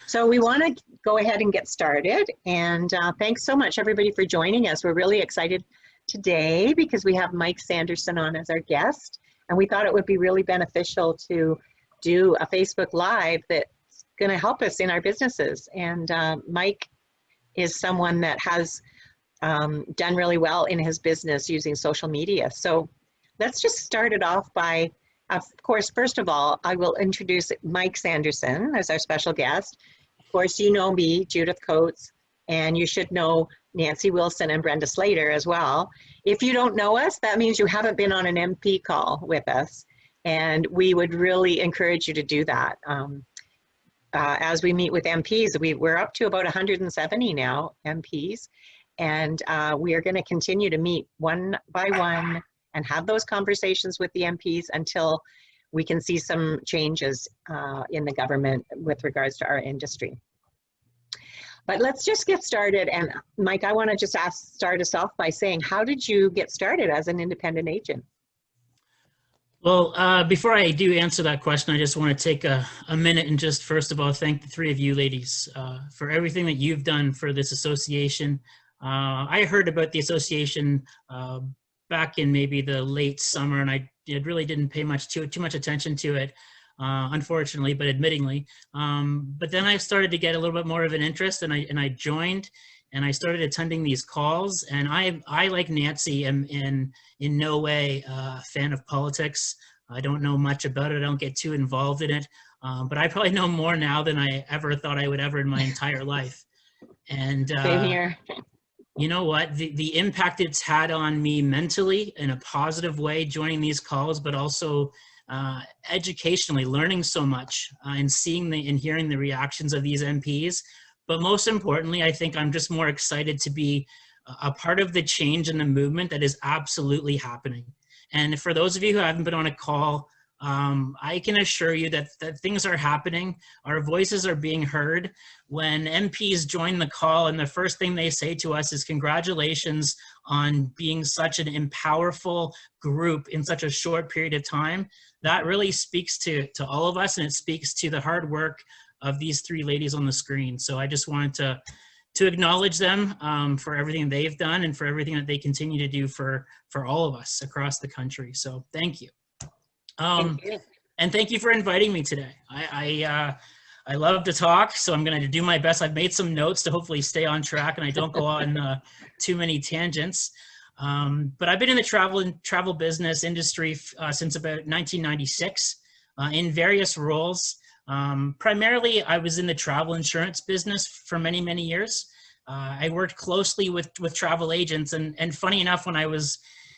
So we want to go ahead and get started. And thanks so much, everybody, for joining us. We're really excited today because we have Mike Sanderson on as our guest. And we thought it would be really beneficial to do a Facebook Live that's going to help us in our businesses. And Mike is someone that has done really well in his business using social media. So let's just start it off by, of course, first of all, I will introduce Mike Sanderson as our special guest. Of course, you know me, Judith Coates, and you should know Nancy Wilson and Brenda Slater as well. If you don't know us, that means you haven't been on an MP call with us, and we would really encourage you to do that. As we meet with MPs, we're up to about 170 now, MPs, and we are going to continue to meet one by one and have those conversations with the MPs until we can see some changes in the government with regards to our industry. But let's just get started. And Mike, I want to just start us off by saying, how did you get started as an independent agent? Well, before I do answer that question, I just want to take a minute and just first of all thank the three of you ladies for everything that you've done for this association. I heard about the association back in maybe the late summer, and I really didn't pay too much attention to it, unfortunately, but admittingly. But then I started to get a little bit more of an interest, and I joined, and I started attending these calls. And I like Nancy, am in no way a fan of politics. I don't know much about it. I don't get too involved in it. But I probably know more now than I ever thought I would ever in my entire life. And Same here. You know what, the impact it's had on me mentally in a positive way, joining these calls, but also educationally learning so much and seeing and hearing the reactions of these MPs. But most importantly, I think I'm just more excited to be a part of the change in the movement that is absolutely happening. And for those of you who haven't been on a call, I can assure you that things are happening. Our voices are being heard. When MPs join the call and the first thing they say to us is congratulations on being such an powerful group in such a short period of time, that really speaks to all of us, and it speaks to the hard work of these three ladies on the screen. So I just wanted to acknowledge them for everything they've done and for everything that they continue to do for all of us across the country. So thank you. Thank you. And thank you for inviting me today. I love to talk, so I'm going to do my best. I've made some notes to hopefully stay on track and I don't go on too many tangents. But I've been in the travel business industry since about 1996 in various roles. Primarily, I was in the travel insurance business for many, many years. I worked closely with travel agents, and funny enough, when I was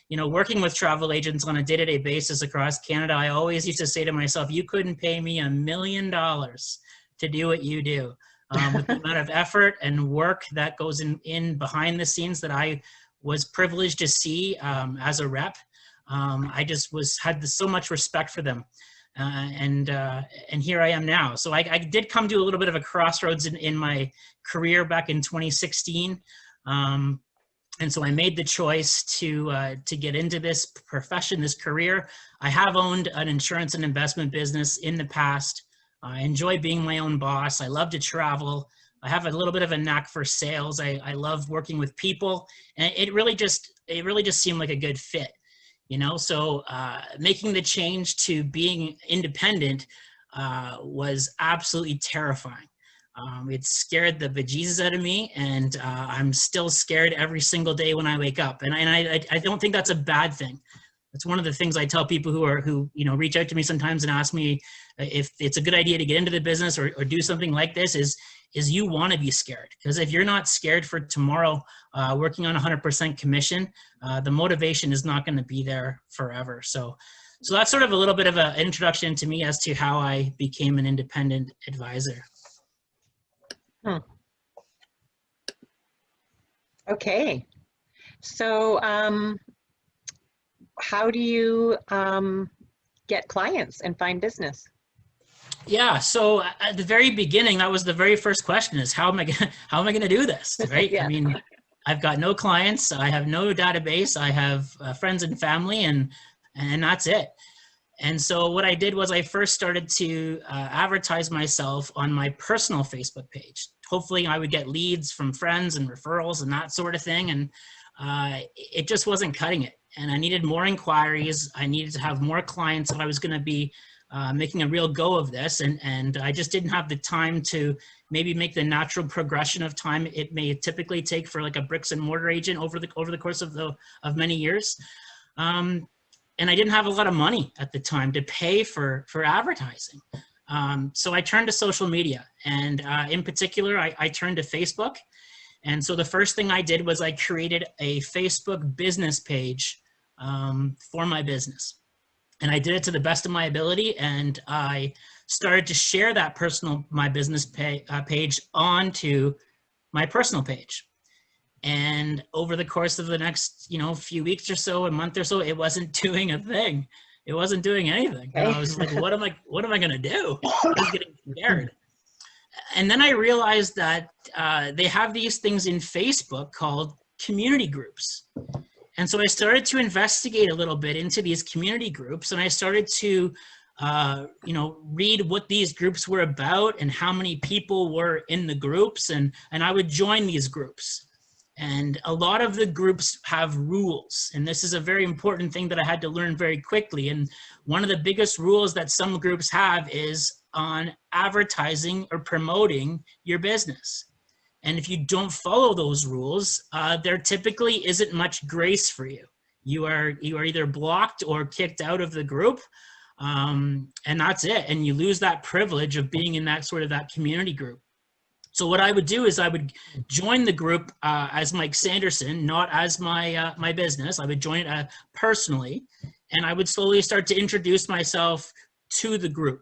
working with travel agents on a day-to-day basis across Canada, I always used to say to myself, you couldn't pay me $1 million to do what you do. With the amount of effort and work that goes in behind the scenes that I was privileged to see as a rep, I just had so much respect for them. And here I am now. So I did come to a little bit of a crossroads in my career back in 2016. And so I made the choice to get into this profession, this career. I have owned an insurance and investment business in the past. I enjoy being my own boss. I love to travel. I have a little bit of a knack for sales. I love working with people, and it really just seemed like a good fit, So making the change to being independent was absolutely terrifying. It scared the bejesus out of me, and I'm still scared every single day when I wake up. And I don't think that's a bad thing. That's one of the things I tell people who reach out to me sometimes and ask me if it's a good idea to get into the business or do something like this is you want to be scared. Because if you're not scared for tomorrow, working on 100% commission, the motivation is not going to be there forever. So that's sort of a little bit of an introduction to me as to how I became an independent advisor. Okay, so how do you get clients and find business? Yeah, so at the very beginning, that was the very first question: is how am I gonna do this? Right? Yeah. I mean, I've got no clients, I have no database, I have friends and family, and that's it. And so what I did was I first started to advertise myself on my personal Facebook page. Hopefully I would get leads from friends and referrals and that sort of thing. And it just wasn't cutting it. And I needed more inquiries. I needed to have more clients if I was going to be making a real go of this. And I just didn't have the time to maybe make the natural progression of time it may typically take for like a bricks and mortar agent over the course of many years. And I didn't have a lot of money at the time to pay for advertising. So I turned to social media, and in particular, I turned to Facebook. And so the first thing I did was I created a Facebook business page for my business. And I did it to the best of my ability, and I started to share that my business page onto my personal page. And over the course of the next, few weeks or so, a month or so, it wasn't doing a thing. It wasn't doing anything. Okay. And I was like, what am I going to do? I was getting scared. And then I realized that they have these things in Facebook called community groups. And so I started to investigate a little bit into these community groups, and I started to read what these groups were about and how many people were in the groups, and I would join these groups. And a lot of the groups have rules, and this is a very important thing that I had to learn very quickly. And one of the biggest rules that some groups have is on advertising or promoting your business. And if you don't follow those rules, there typically isn't much grace for you. You are either blocked or kicked out of the group, and that's it. And you lose that privilege of being in that community group. So what I would do is I would join the group as Mike Sanderson, not as my business. I would join it personally, and I would slowly start to introduce myself to the group.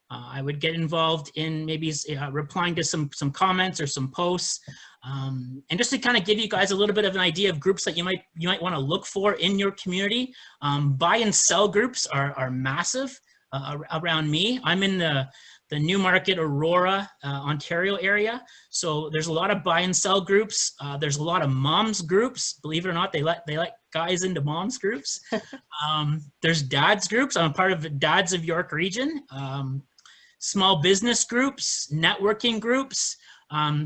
I would get involved in maybe replying to some comments or some posts, and just to kind of give you guys a little bit of an idea of groups that you might want to look for in your community. Buy and sell groups are massive around me. I'm in the Newmarket, Aurora, Ontario area. So there's a lot of buy and sell groups. There's a lot of moms groups. Believe it or not, they let guys into moms groups. There's dads groups. I'm a part of the Dads of York region. Small business groups, networking groups.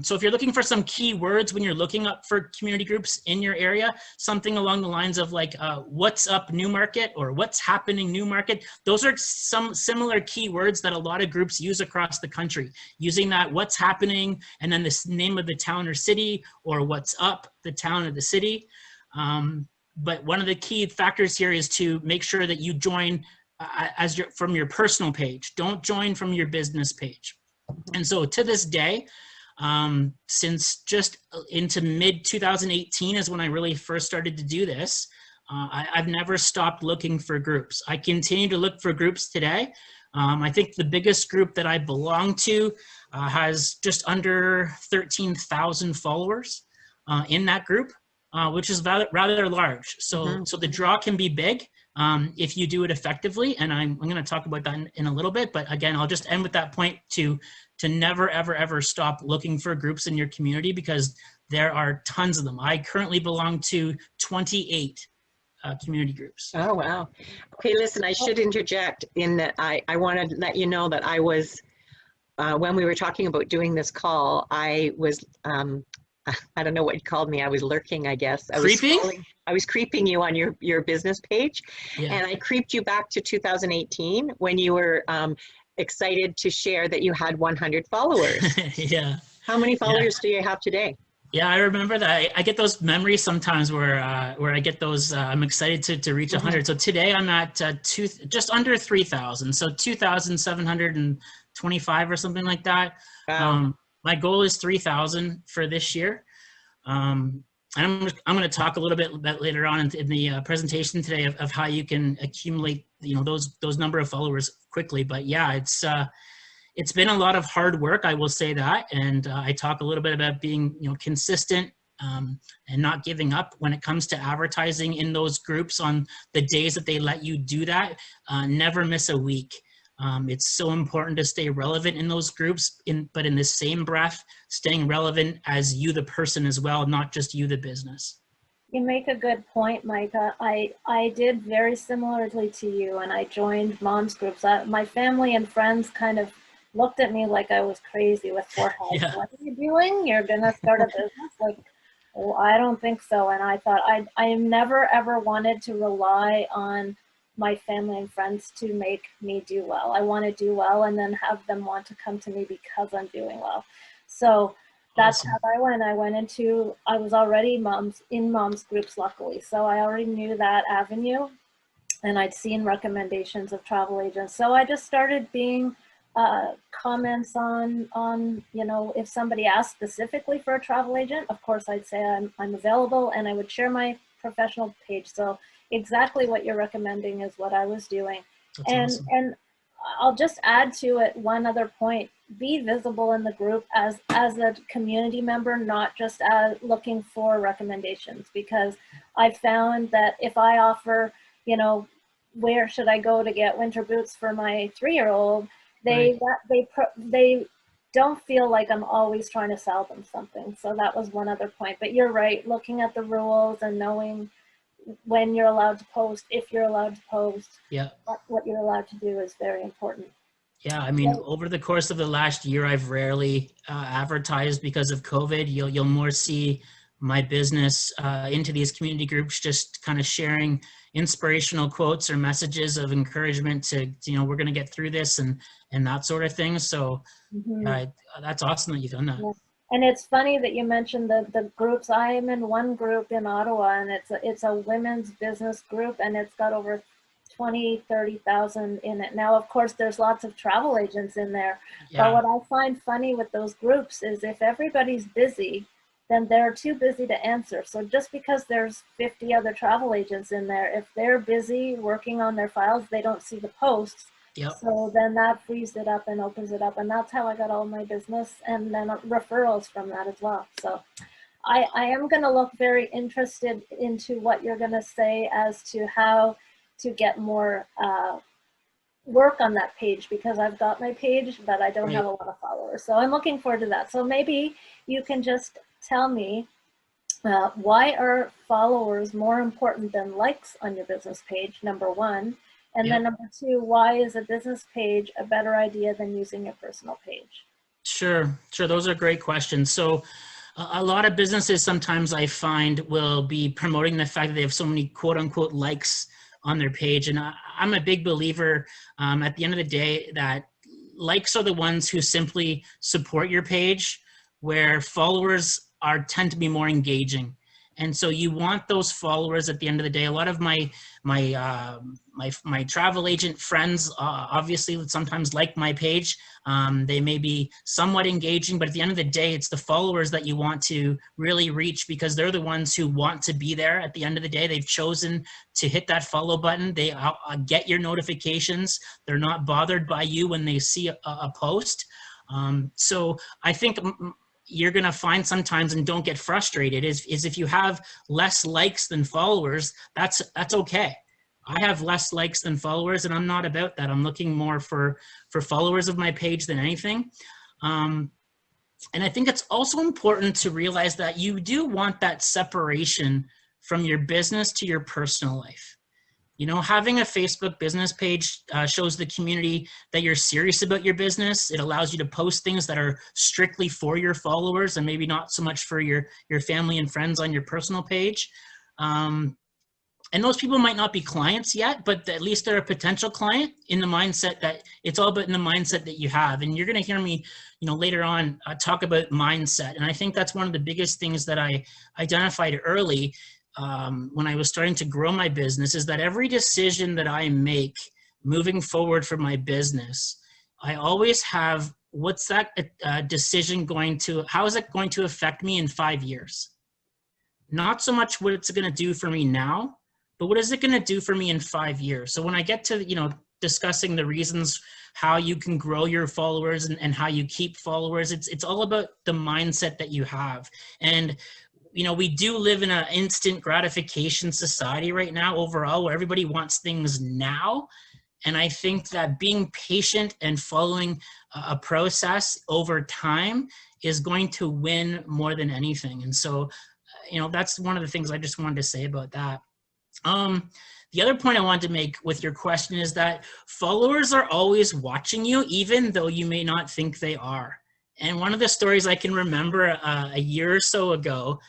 So if you're looking for some keywords when you're looking up for community groups in your area, something along the lines of like what's up Newmarket or what's happening Newmarket, those are some similar keywords that a lot of groups use across the country, using that what's happening and then the name of the town or city, or what's up the town or the city. But one of the key factors here is to make sure that you join from your personal page. Don't join from your business page. And so to this day, since just into mid 2018 is when I really first started to do this, I've never stopped looking for groups. I continue to look for groups today. I think the biggest group that I belong to has just under 13,000 followers in that group, which is rather large. So the draw can be big if you do it effectively. And I'm going to talk about that in a little bit. But again, I'll just end with that point to never, ever, ever stop looking for groups in your community, because there are tons of them. I currently belong to 28 community groups. Oh, wow. Okay, listen, I should interject in that I want to let you know that I was, when we were talking about doing this call, I was, I don't know what you called me. I was lurking, I guess. Creeping? I was creeping you on your business page. Yeah. And I creeped you back to 2018 when you were excited to share that you had 100 followers. Yeah. How many followers do you have today? Yeah, I remember that. I get those memories sometimes where I get those, I'm excited to reach 100. So today I'm at just under 3,000. So 2,725 or something like that. Wow. My goal is 3,000 for this year. And I'm going to talk a little bit later on in the presentation today of how you can accumulate, those number of followers quickly. But yeah, it's been a lot of hard work, I will say that. And I talk a little bit about being, consistent and not giving up when it comes to advertising in those groups on the days that they let you do that. Never miss a week. It's so important to stay relevant in those groups, but in the same breath, staying relevant as you, the person as well, not just you, the business. You make a good point, Micah. I did very similarly to you, and I joined moms groups. My family and friends kind of looked at me like I was crazy with 4 heads. Yeah. What are you doing? You're gonna start a business? Like, well, I don't think so. And I thought I never ever wanted to rely on my family and friends to make me do well. I want to do well and then have them want to come to me because I'm doing well. So that's Awesome. how I went. I was already moms groups, luckily. So I already knew that avenue, and I'd seen recommendations of travel agents. So I just started being comments on, if somebody asked specifically for a travel agent, of course I'd say I'm available, and I would share my professional page. So exactly what you're recommending is what I was doing. That's And awesome. and I'll just add to it one other point. Be visible in the group as a community member, not just as looking for recommendations, because I found that if I offer, where should I go to get winter boots for my 3-year-old, Right. they don't feel like I'm always trying to sell them something. So that was one other point. But you're right, looking at the rules and knowing when you're allowed to post, if you're allowed to post, Yeah. what you're allowed to do is very important. Yeah, I mean, over the course of the last year, I've rarely advertised because of COVID. You'll more see my business into these community groups, just kind of sharing inspirational quotes or messages of encouragement to, we're going to get through this and that sort of thing. So Mm-hmm. that's awesome that you've done that. Yeah. And it's funny that you mentioned the groups. I am in one group in Ottawa, and it's a women's business group, and it's got over 30,000 in it. Now, of course, there's lots of travel agents in there. But Yeah, what I find funny with those groups is if everybody's busy, then they're too busy to answer. So just because there's 50 other travel agents in there, if they're busy working on their files, they don't see the posts. yep, So then that frees it up and opens it up. And that's how I got all my business, and then referrals from that as well. So I am going to look very interested into what you're going to say as to how to get more work on that page, because I've got my page, but I don't have right. a lot of followers. So I'm looking forward to that. So maybe you can just tell me, why are followers more important than likes on your business page, number one? And then Yep. number two, why is a business page a better idea than using your personal page? Sure. Those are great questions. So a lot of businesses sometimes I find will be promoting the fact that they have so many quote unquote likes on their page. And I'm a big believer at the end of the day that likes are the ones who simply support your page, where followers tend to be more engaging. And so you want those followers at the end of the day. A lot of my travel agent friends obviously sometimes like my page. They may be somewhat engaging, but at the end of the day, it's the followers that you want to really reach, because they're the ones who want to be there at the end of the day. They've chosen to hit that follow button. They get your notifications. They're not bothered by you when they see a post. So I think you're going to find sometimes, and don't get frustrated, is if you have less likes than followers, that's okay. I have less likes than followers, and I'm not about that. I'm looking more for followers of my page than anything. And I think it's also important to realize that you do want that separation from your business to your personal life. Having a Facebook business page shows the community that you're serious about your business. It allows you to post things that are strictly for your followers and maybe not so much for your family and friends on your personal page. And those people might not be clients yet, but at least they're a potential client in the mindset that it's all about in the mindset that you have. And you're going to hear me, later on talk about mindset. And I think that's one of the biggest things that I identified early when I was starting to grow my business, is that every decision that I make moving forward for my business, I always have, what's that decision how is it going to affect me in 5 years? Not so much what it's going to do for me now, but what is it going to do for me in 5 years? So when I get to, discussing the reasons how you can grow your followers and how you keep followers, it's all about the mindset that you have. And we do live in an instant gratification society right now overall, where everybody wants things now. And I think that being patient and following a process over time is going to win more than anything. And so that's one of the things I just wanted to say about that. The other point I wanted to make with your question is that followers are always watching you, even though you may not think they are. And one of the stories I can remember a year or so ago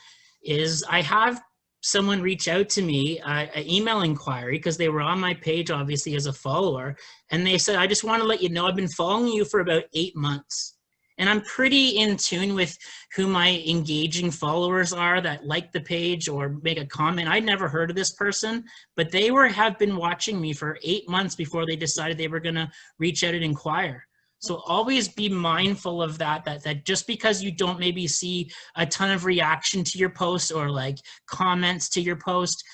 is I have someone reach out to me, an email inquiry, because they were on my page, obviously, as a follower. And they said, I just want to let you know I've been following you for about 8 months. And I'm pretty in tune with who my engaging followers are that like the page or make a comment. I'd never heard of this person, but they have been watching me for 8 months before they decided they were going to reach out and inquire. So always be mindful of that just because you don't maybe see a ton of reaction to your post or like comments to your post,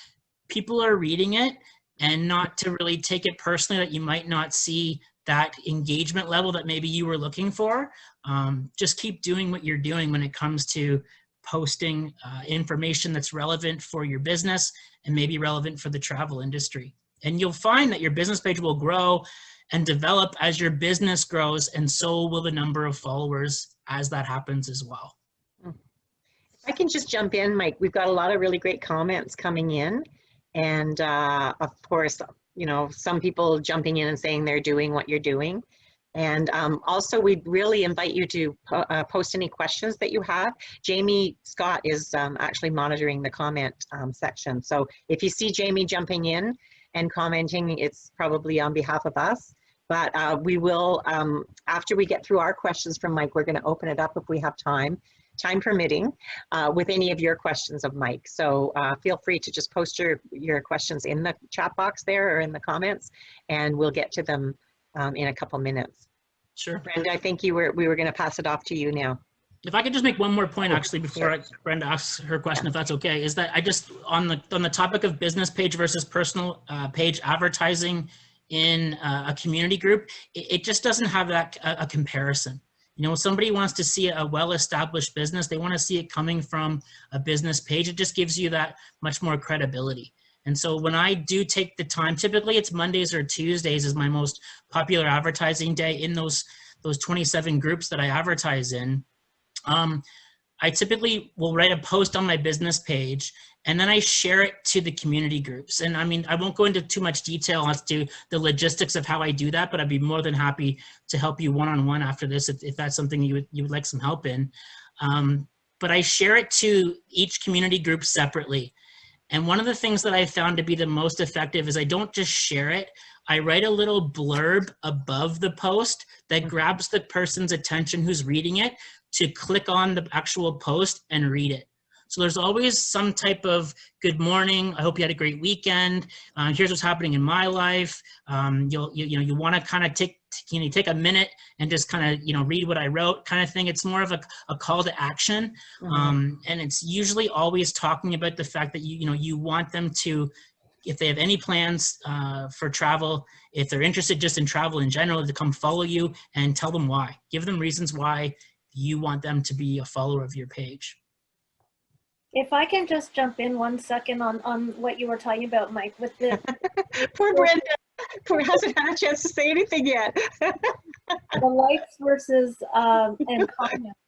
people are reading it, and not to really take it personally that you might not see that engagement level that maybe you were looking for. Just keep doing what you're doing when it comes to posting information that's relevant for your business and maybe relevant for the travel industry. And you'll find that your business page will grow and develop as your business grows, and so will the number of followers as that happens as well. If I can just jump in, Mike, we've got a lot of really great comments coming in. And of course, some people jumping in and saying they're doing what you're doing. And also, we'd really invite you to post any questions that you have. Jamie Scott is actually monitoring the comment section. So if you see Jamie jumping in and commenting, it's probably on behalf of us. But we will, after we get through our questions from Mike, we're going to open it up if we have time permitting, with any of your questions of Mike. So feel free to just post your questions in the chat box there or in the comments, and we'll get to them in a couple minutes. Sure. Brenda, I think we were going to pass it off to you now. If I could just make one more point, actually, before Brenda asks her question, if that's okay, is that I just, on the topic of business page versus personal page advertising in a community group, it just doesn't have that a comparison. When somebody wants to see a well-established business, they want to see it coming from a business page. It just gives you that much more credibility. And so when I do take the time, typically it's Mondays or Tuesdays is my most popular advertising day in those 27 groups that I advertise in. I typically will write a post on my business page, and then I share it to the community groups. And I mean, I won't go into too much detail as to the logistics of how I do that, but I'd be more than happy to help you one-on-one after this if that's something you would like some help in. But I share it to each community group separately. And one of the things that I found to be the most effective is I don't just share it. I write a little blurb above the post that grabs the person's attention who's reading it to click on the actual post and read it. So there's always some type of good morning. I hope you had a great weekend. Here's what's happening in my life. You want to kind of take a minute and just kind of read what I wrote, kind of thing. It's more of a call to action, and it's usually always talking about the fact that you want them to, if they have any plans for travel, if they're interested just in travel in general, to come follow you and tell them why. Give them reasons why you want them to be a follower of your page. If I can just jump in 1 second on what you were talking about, Mike, with the Poor Brenda, who hasn't had a chance to say anything yet. the likes versus and comments.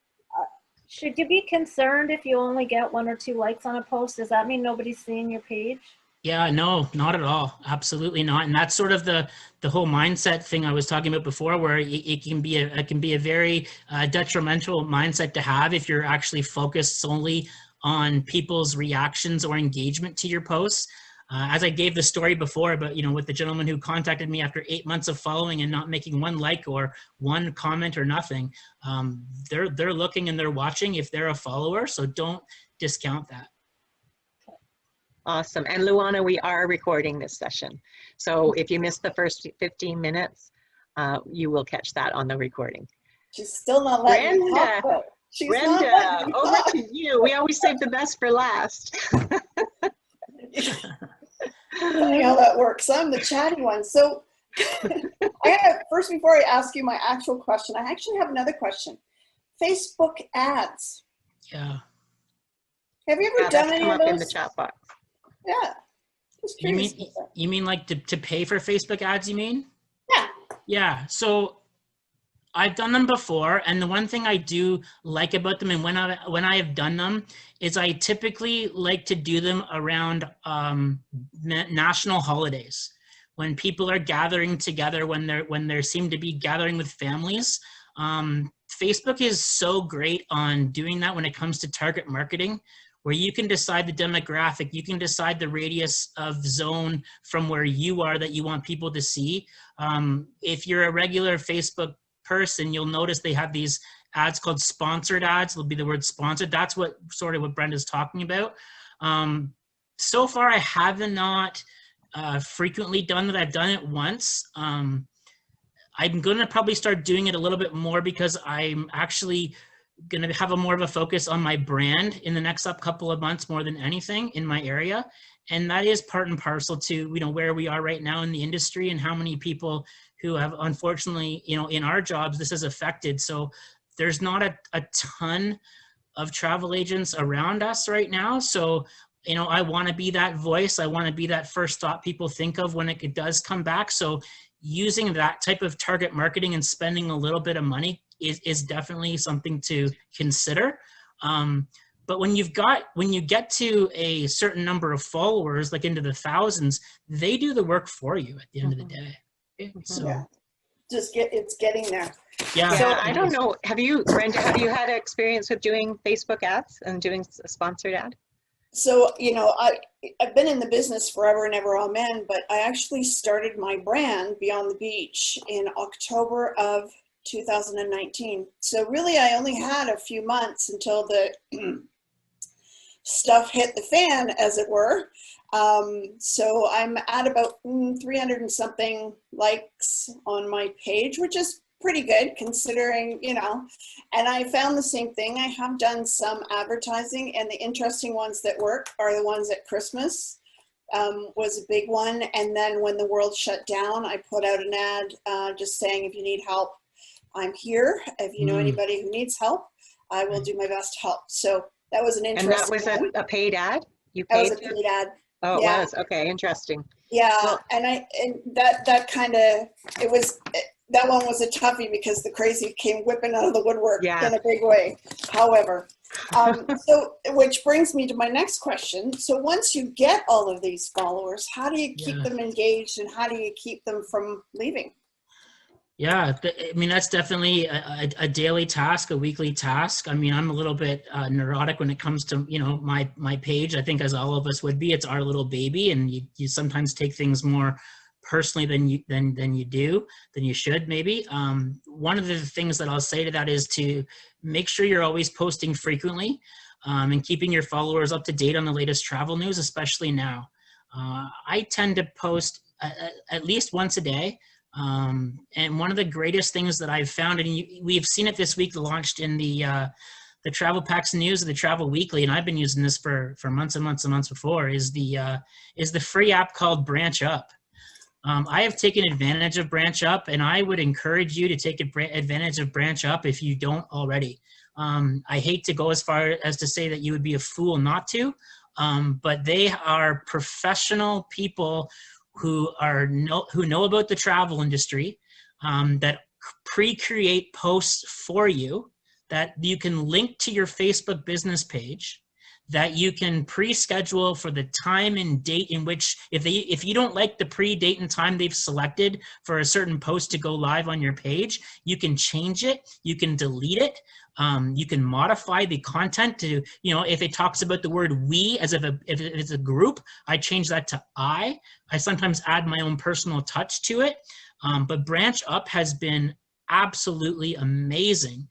Should you be concerned if you only get 1 or 2 likes on a post? Does that mean nobody's seeing your page? Yeah, no, not at all. Absolutely not. And that's sort of the whole mindset thing I was talking about before, where it can be a very detrimental mindset to have if you're actually focused solely on people's reactions or engagement to your posts. As I gave the story before about, with the gentleman who contacted me after 8 months of following and not making 1 like or 1 comment or nothing, they're looking and they're watching if they're a follower. So don't discount that. Awesome. And Luana, we are recording this session. So if you missed the first 15 minutes, you will catch that on the recording. She's still not letting me talk, though. Brenda, over to you. We always save the best for last. Funny how that works. I'm the chatty one. So first, before I ask you my actual question, I actually have another question. Facebook ads. Yeah. Have you ever done any of those? In the chat box. Yeah. Just curious. You mean like to pay for Facebook ads, you mean? Yeah. Yeah. So I've done them before, and the one thing I do like about them, and when I have done them, is I typically like to do them around national holidays, when people are gathering together, when there seem to be gathering with families. Facebook is so great on doing that when it comes to target marketing, where you can decide the demographic, you can decide the radius of zone from where you are that you want people to see. If you're a regular Facebook person, you'll notice they have these ads called sponsored ads. It'll be the word sponsored. That's what Brenda's talking about. So far, I have not frequently done that. I've done it once. I'm going to probably start doing it a little bit more because I'm actually going to have more of a focus on my brand in the next couple of months more than anything in my area. And that is part and parcel to, where we are right now in the industry and how many people who have, unfortunately, in our jobs, this has affected. So there's not a ton of travel agents around us right now. So, I want to be that voice. I want to be that first thought people think of when it does come back. So using that type of target marketing and spending a little bit of money is definitely something to consider. But when you get to a certain number of followers, like into the thousands, they do the work for you at the end of the day. So yeah. It's getting there. Yeah. So I don't know. Brenda, have you had experience with doing Facebook ads and doing a sponsored ad? So, I've been in the business forever and ever, amen, but I actually started my brand Beyond the Beach in October of 2019. So really, I only had a few months until the stuff hit the fan, as it were. So I'm at about 300 and something likes on my page, which is pretty good considering, and I found the same thing. I have done some advertising, and the interesting ones that work are the ones at Christmas. Was a big one. And then when the world shut down, I put out an ad just saying, if you need help, I'm here. If you know anybody who needs help, I will do my best to help. So that was an interesting And that was a paid ad? You That was paid a paid ad. Oh, it Yeah. was. Okay, interesting. Yeah, Well- and that one was a toughie because the crazy came whipping out of the woodwork Yeah. in a big way. However, so which brings me to my next question. So once you get all of these followers, how do you keep them engaged, and how do you keep them from leaving? Yeah, that's definitely a daily task, a weekly task. I'm a little bit neurotic when it comes to, my page. I think as all of us would be, it's our little baby, and you sometimes take things more personally than you should maybe. One of the things that I'll say to that is to make sure you're always posting frequently and keeping your followers up to date on the latest travel news, especially now. I tend to post at least once a day. And one of the greatest things that I've found, and we've seen it this week, launched in the Travel Packs News, the Travel Weekly, and I've been using this for months and months and months before, is the free app called Branch Up. I have taken advantage of Branch Up, and I would encourage you to take advantage of Branch Up if you don't already. I hate to go as far as to say that you would be a fool not to, but they are professional people who know about the travel industry, that pre-create posts for you that you can link to your Facebook business page, that you can pre-schedule for the time and date in which, if you don't like the pre-date and time they've selected for a certain post to go live on your page, you can change it, you can delete it, you can modify the content to, if it talks about the word we as if it's a group, I change that to I sometimes add my own personal touch to it. But Branch Up has been absolutely amazing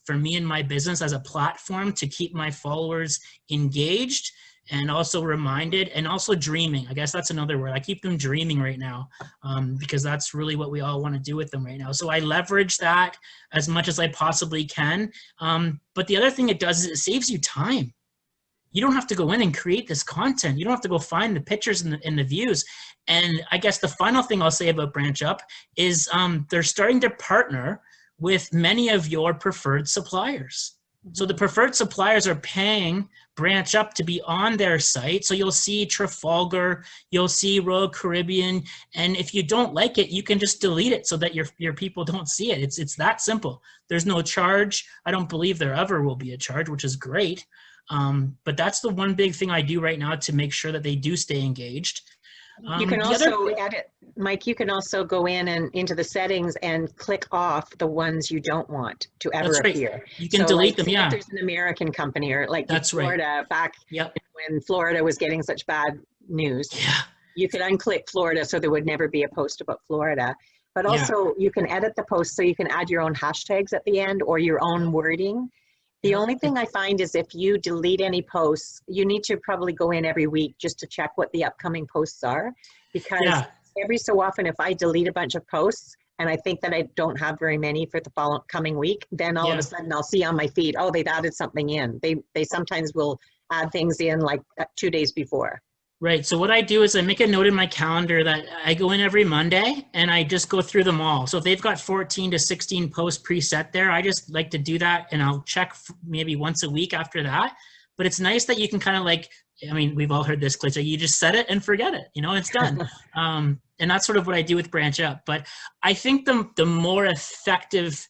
for me and my business as a platform to keep my followers engaged and also reminded, and also dreaming. I guess that's another word. I keep them dreaming right now because that's really what we all want to do with them right now. So I leverage that as much as I possibly can. But the other thing it does is it saves you time. You don't have to go in and create this content. You don't have to go find the pictures and the views. And I guess the final thing I'll say about Branch Up is they're starting to partner with many of your preferred suppliers. So the preferred suppliers are paying Branch Up to be on their site. So you'll see Trafalgar, you'll see Royal Caribbean, and if you don't like it, you can just delete it so that your people don't see it. It's that simple. There's no charge. I don't believe there ever will be a charge, which is great. But that's the one big thing I do right now to make sure that they do stay engaged. You can also edit, Mike, you can also go in and into the settings and click off the ones you don't want to ever appear. You can delete them, If there's an American company or like Florida, back when Florida was getting such bad news, you could unclick Florida so there would never be a post about Florida. But also you can edit the post so you can add your own hashtags at the end or your own wording. The only thing I find is if you delete any posts, you need to probably go in every week just to check what the upcoming posts are. Because every so often, if I delete a bunch of posts and I think that I don't have very many for the coming week, then all of a sudden I'll see on my feed, oh, they've added something in. They sometimes will add things in like 2 days before. Right. So what I do is I make a note in my calendar that I go in every Monday and I just go through them all. So if they've got 14 to 16 posts preset there, I just like to do that and I'll check maybe once a week after that. But it's nice that you can kind of like, I mean, we've all heard this cliche, you just set it and forget it, you know, it's done. And that's sort of what I do with Branch Up. But I think the more effective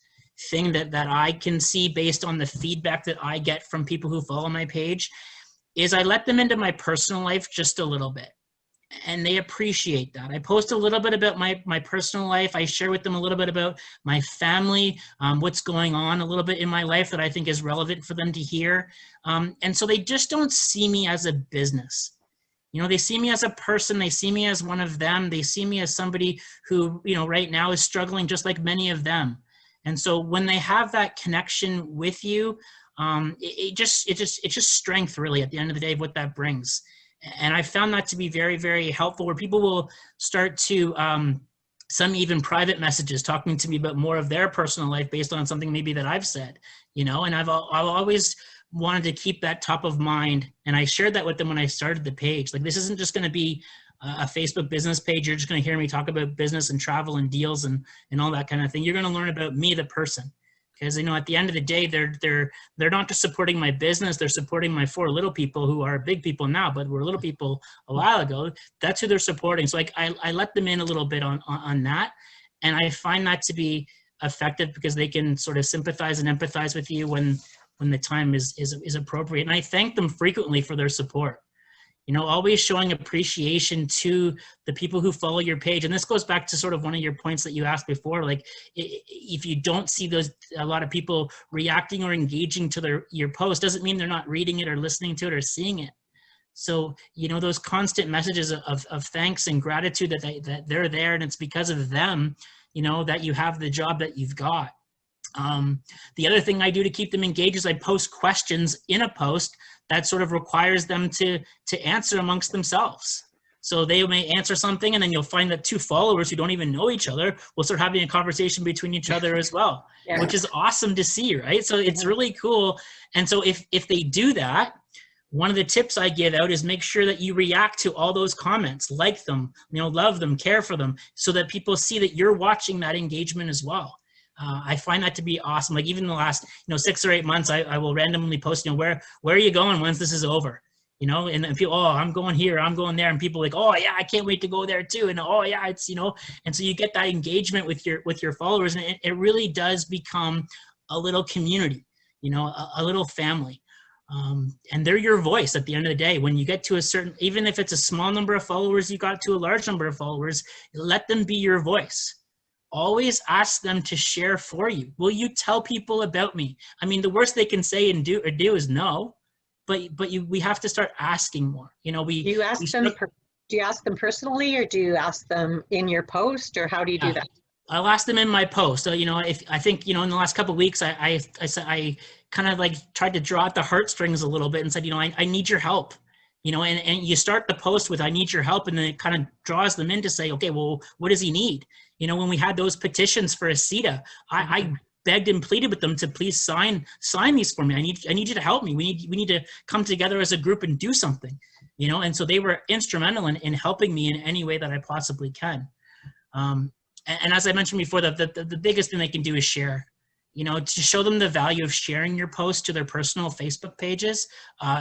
thing that I can see based on the feedback that I get from people who follow my page is I let them into my personal life just a little bit. And they appreciate that. I post a little bit about my personal life. I share with them a little bit about my family, what's going on a little bit in my life that I think is relevant for them to hear. And so they just don't see me as a business. You know, they see me as a person. They see me as one of them. They see me as somebody who, you know, right now is struggling just like many of them. And so when they have that connection with you, it's just strength really at the end of the day of what that brings. And I found that to be very, very helpful where people will start to, some even private messages talking to me about more of their personal life based on something maybe that I've said, you know, and I've always wanted to keep that top of mind. And I shared that with them when I started the page. Like, this isn't just going to be a Facebook business page. You're just going to hear me talk about business and travel and deals and all that kind of thing. You're going to learn about me, the person. Because, you know, at the end of the day, they're not just supporting my business, they're supporting my 4 little people who are big people now, but were little people a while ago. That's who they're supporting. So like I let them in a little bit on that. And I find that to be effective because they can sort of sympathize and empathize with you when the time is appropriate. And I thank them frequently for their support. You know, always showing appreciation to the people who follow your page. And this goes back to sort of one of your points that you asked before, like if you don't see a lot of people reacting or engaging to your post, doesn't mean they're not reading it or listening to it or seeing it. So, you know, those constant messages of thanks and gratitude that they're there and it's because of them, you know, that you have the job that you've got. The other thing I do to keep them engaged is I post questions in a post that sort of requires them to answer amongst themselves. So they may answer something and then you'll find that 2 followers who don't even know each other will start having a conversation between each other as well, which is awesome to see, right? So it's really cool. And so if they do that, one of the tips I give out is make sure that you react to all those comments, like them, you know, love them, care for them, so that people see that you're watching that engagement as well. I find that to be awesome. Like even the last, 6 or 8 months, I will randomly post, where are you going once this is over? And people, oh, I'm going here, I'm going there. And people like, oh yeah, I can't wait to go there too. And oh yeah, it's, and so you get that engagement with your followers, and it really does become a little community, a little family. And they're your voice at the end of the day. When you get to a certain, even if it's a small number of followers, you got to a large number of followers, let them be your voice. Always ask them to share for you. Will you tell people about me? I mean, the worst they can say and do is no, but we have to start asking more. Do you ask them personally, or do you ask them in your post, or how do you do that? I'll ask them in my post. So, if I think, in the last couple of weeks, I kind of like tried to draw out the heartstrings a little bit and said, I need your help. And you start the post with, I need your help. And then it kind of draws them in to say, okay, well, what does he need? When we had those petitions for ACETA, I begged and pleaded with them to please sign these for me. I need you to help me. We need to come together as a group and do something, and so they were instrumental in helping me in any way that I possibly can. And as I mentioned before, the biggest thing they can do is share. You know, to show them the value of sharing your post to their personal Facebook pages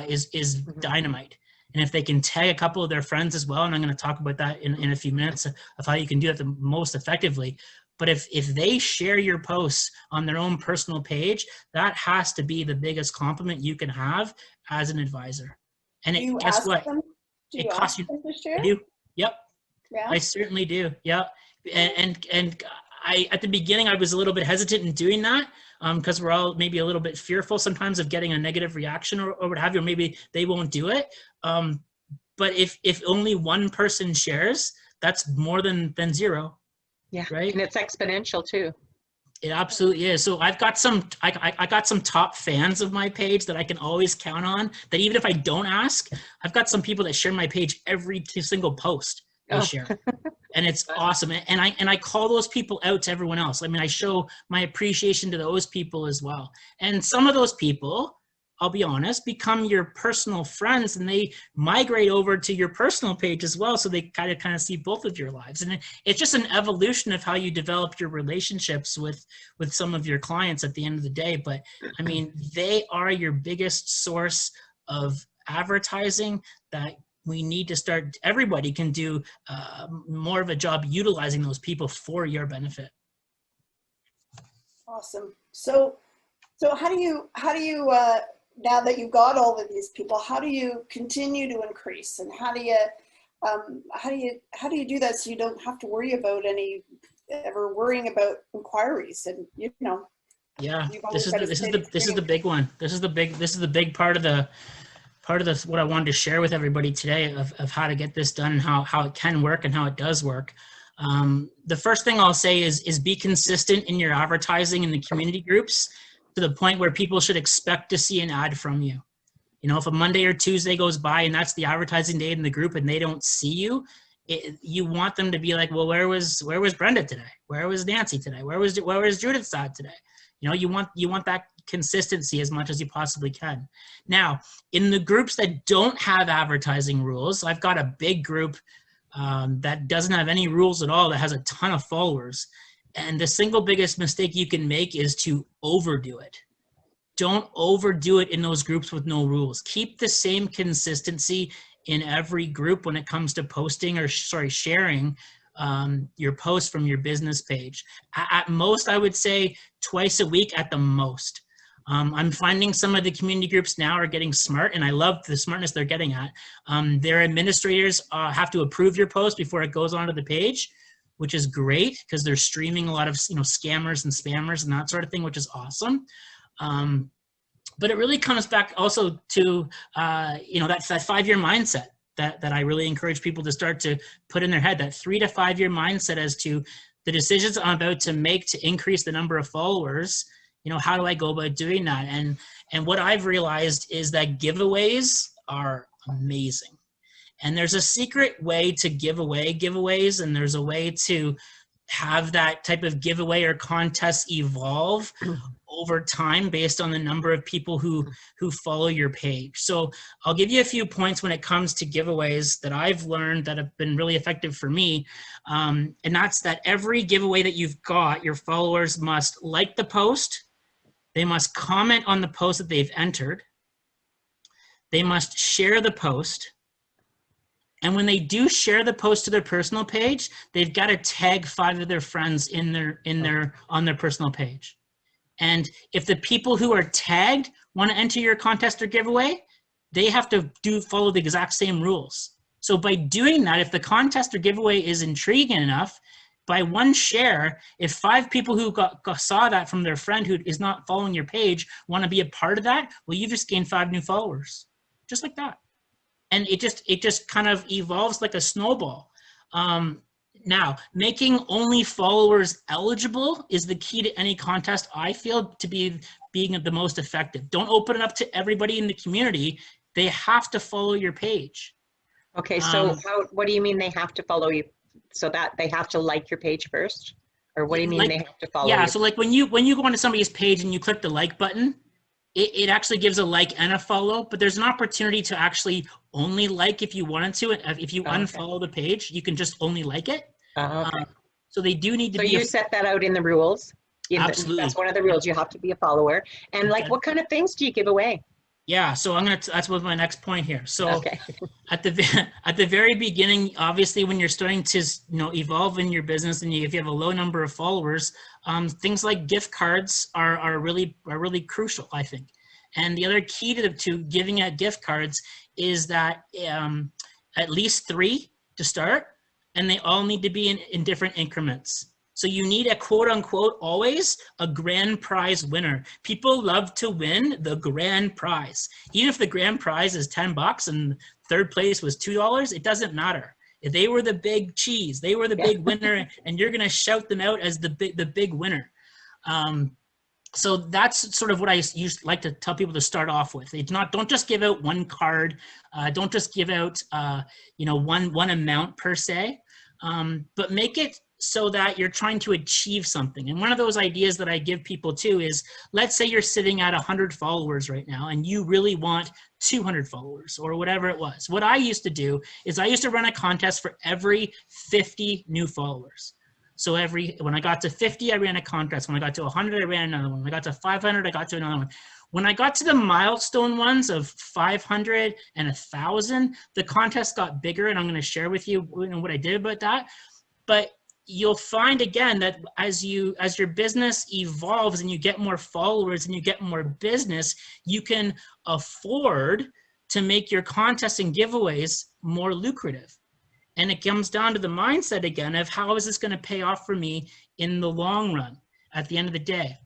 is dynamite. And if they can tag a couple of their friends as well, and I'm going to talk about that in a few minutes of how you can do that the most effectively. But if they share your posts on their own personal page, that has to be the biggest compliment you can have as an advisor. And Do you guess ask what? them? Do you It costs ask you. them to share? I do. Yep. Yeah. I certainly do. Yeah. And I, at the beginning, I was a little bit hesitant in doing that because we're all maybe a little bit fearful sometimes of getting a negative reaction or what have you, or maybe they won't do it. But if only one person shares, that's more than zero. Yeah. Right. And it's exponential too. It absolutely is. So I've got some, I got some top fans of my page that I can always count on, that even if I don't ask, I've got some people that share my page every single post they share. And it's awesome. And I call those people out to everyone else. I mean, I show my appreciation to those people as well. And some of those people, I'll be honest, become your personal friends, and they migrate over to your personal page as well. So they kind of see both of your lives. And it's just an evolution of how you develop your relationships with some of your clients at the end of the day. But I mean, they are your biggest source of advertising that we need to start. Everybody can do more of a job utilizing those people for your benefit. Awesome. So how do you now that you've got all of these people, how do you continue to increase, and how do you do that so you don't have to worry about worrying about inquiries? And yeah, this is the big one. This is the big part of the what I wanted to share with everybody today of how to get this done, and how it can work and how it does work. The first thing I'll say is be consistent in your advertising in the community groups, to the point where people should expect to see an ad from you. You know, if a Monday or Tuesday goes by and that's the advertising day in the group and they don't see you, you want them to be like, well, where was Brenda today? Where was Nancy today? Where was Judith's ad today? You know, you want that consistency as much as you possibly can. Now, in the groups that don't have advertising rules, I've got a big group that doesn't have any rules at all, that has a ton of followers. And the single biggest mistake you can make is to overdo it. Don't overdo it in those groups with no rules. Keep the same consistency in every group when it comes to posting or sharing your posts from your business page. At most, I would say twice a week at the most. I'm finding some of the community groups now are getting smart, and I love the smartness they're getting at. Their administrators have to approve your post before it goes onto the page, which is great because they're streaming a lot of scammers and spammers and that sort of thing, which is awesome. But it really comes back also to that 5-year mindset that I really encourage people to start to put in their head, that 3 to 5 year mindset as to the decisions I'm about to make to increase the number of followers. How do I go about doing that? And what I've realized is that giveaways are amazing. And there's a secret way to give away giveaways, and there's a way to have that type of giveaway or contest evolve over time based on the number of people who follow your page. So I'll give you a few points when it comes to giveaways that I've learned that have been really effective for me. And that's that every giveaway that you've got, your followers must like the post. They must comment on the post that they've entered. They must share the post. And when they do share the post to their personal page, they've got to tag 5 of their friends on their personal page. And if the people who are tagged want to enter your contest or giveaway, they have to follow the exact same rules. So by doing that, if the contest or giveaway is intriguing enough, by one share, if 5 people who saw that from their friend who is not following your page want to be a part of that, well, you just gained 5 new followers, just like that. And it just kind of evolves like a snowball. Now, making only followers eligible is the key to any contest, I feel, to being the most effective. Don't open it up to everybody in the community. They have to follow your page. Okay, so what do you mean they have to follow you? So that they have to like your page first? Or what do you mean they have to follow you? Yeah, so like when you go onto somebody's page and you click the like button, it actually gives a like and a follow, but there's an opportunity to actually only like if you wanted to. If you unfollow the page, you can just only like it. Okay. So they do need to So you set that out in the rules? Absolutely. That's one of the rules. You have to be a follower. And like, what kind of things do you give away? Yeah, so that's what my next point here. So Okay. at the very beginning, obviously, when you're starting to evolve in your business, and if you have a low number of followers, things like gift cards are really crucial, I think. And the other key to giving out gift cards is that at least 3 to start, and they all need to be in different increments. So you need a quote unquote always a grand prize winner. People love to win the grand prize. Even if the grand prize is $10 and third place was $2, it doesn't matter. If they were the big cheese, they were the big winner, and you're gonna shout them out as the big winner. So that's sort of what I like to tell people to start off with. It's not, don't just give out one card. Don't just give out one amount per se, but make it so that you're trying to achieve something. And one of those ideas that I give people too is, let's say you're sitting at 100 followers right now and you really want 200 followers or whatever it was. What I used to do is I used to run a contest for every 50 new followers. So when I got to 50, I ran a contest. When I got to 100, I ran another one. When I got to 500, I got to another one. When I got to the milestone ones of 500 and 1,000, the contest got bigger, and I'm going to share with you what I did about that. But you'll find again that as your business evolves and you get more followers and you get more business, you can afford to make your contests and giveaways more lucrative. And it comes down to the mindset again of, how is this going to pay off for me in the long run? At the end of the day,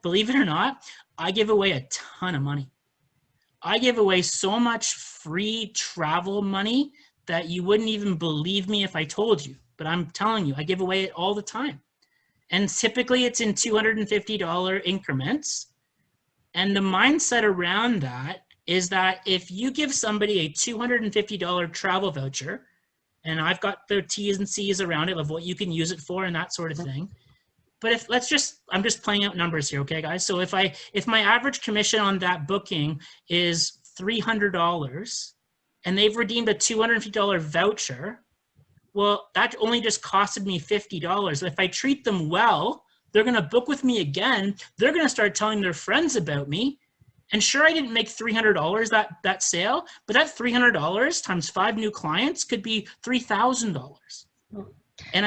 believe it or not, I give away a ton of money. I give away so much free travel money that you wouldn't even believe me if I told you. But I'm telling you, I give away it all the time. And typically it's in $250 increments. And the mindset around that is that if you give somebody a $250 travel voucher, and I've got the T's and C's around it of what you can use it for and that sort of thing. But I'm just playing out numbers here, okay, guys? So if my average commission on that booking is $300 and they've redeemed a $250 voucher, well, that only just costed me $50. If I treat them well, they're going to book with me again. They're going to start telling their friends about me. And sure, I didn't make $300 that sale, but that $300 times 5 new clients could be $3,000. And